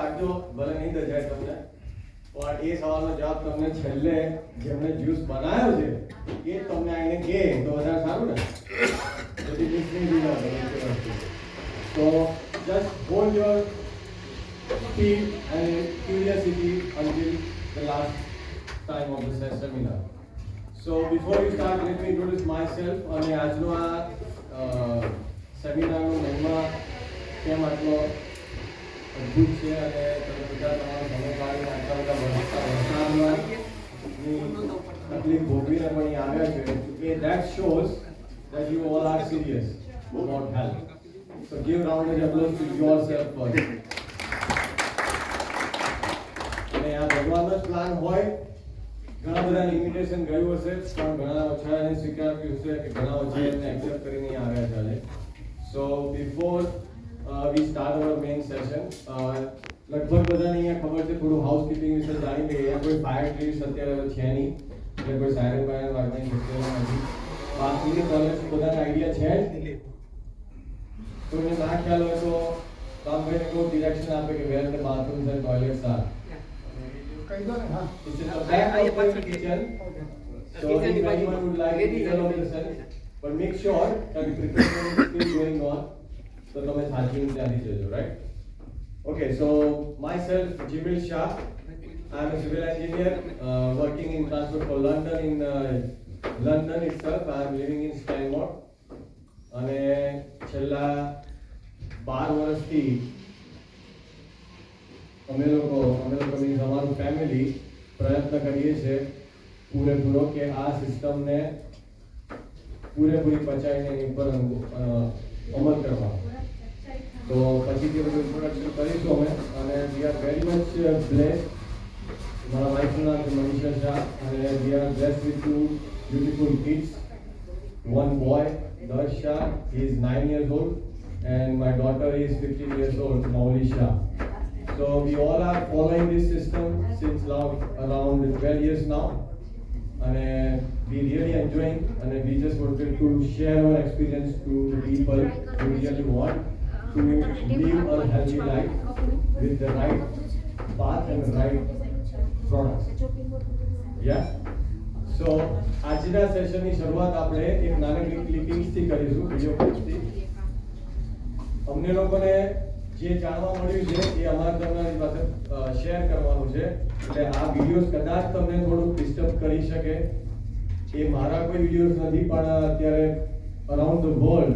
રાખજો ભલે નહીં દજાય તમને પણ એ સવાલનો જવાબ તમને છેલ્લે જેમણે જ્યુસ બનાવ્યો છે એ તમને આઈને કહે તો વધારે સારું ને બધી મિક્સ નહીં દીધા તો just hold your speed and curiosity until the last time of the seminar. So before we start, let me introduce myself. અને આજનો આ સેમિનારનો મહિમા કેમ આટલો અદ્ભુત છે અને તમે બધા તમારો સમય કાઢીને આટલા બધા વરસાદની તકલીફ ભોગવીને પણ અહીં આવ્યા છે કે that shows that you all are serious about health. So give round of applause to yourself first. અને આ ભગવાનનો જ પ્લાન હોય. ઘણા બધા ઇન્વિટેશન ગયું હશે પણ ઘણા ઓછા એને સ્વીકાર્યું હશે કે ઘણા ઓછા એને એક્સેપ્ટ કરીને આવ્યા છે. સો before we start our main session, લગભગ બધાને અહીંયા ખબર છે થોડું હાઉસકીપિંગ વિશે જાણી લઈએ. અહીંયા કોઈ ફાયર ટ્રીસ અત્યારે છે નહીં એટલે કોઈ સાયરન બાયરન વાગવાની શક્યતા નથી. બાથરૂમની ટોયલેટ બધાને આઈડિયા છે જ. કોઈને ના ખ્યાલ હોય તો કામ કરીને કોઈ ડિરેક્શન આપે કે where the bathrooms and toilets are. It's in the back of the kitchen. So if anyone would like to tell of the sense, but make sure that the preparation is still going on. So તમે સાચવીને ત્યાંથી જજો, right? Okay, so myself, Jibril Shah. I am a civil engineer working in Transport for London. In London itself, I am living in Stanmore. અને છેલ્લા 12 વર્ષથી અમે લોકો means અમારું ફેમિલી પ્રયત્ન કરીએ છીએ પૂરેપૂરો કે આ સિસ્ટમને પૂરેપૂરી પચાવીને એની ઉપર અમલ કરવા. તો પછીથી બધું ઇન્ટ્રોડક્શન કરીશું અમે અને we are very much blessed. મારા વાઇફનું નામ છે મનીષા શાહ અને we are blessed with two beautiful kids. One boy, Darsh Shah, he is 9 years old, and my daughter is 15 years old, Mauli Shah. So we all are following this system since around 12 years now, and we really enjoying, and we just wanted to share our experience to the people who really want to live a healthy life with the right path and the right products. Yeah. So આજના સેશનની શરૂઆત આપણે એક નાનકડી ક્લિપિંગ્સથી કરીશું, video ક્લિપ્સથી. અમને લોકોને જે જાણવા મળ્યું છે એ અમારે તમારી પાસે શેર કરવાનું છે. એટલે આ વિડીયોઝ કદાચ તમને થોડુંક ડિસ્ટર્બ કરી શકે. એ મારા કોઈ વિડીયોઝ નથી પણ અત્યારે અરાઉન્ડ ધ વર્લ્ડ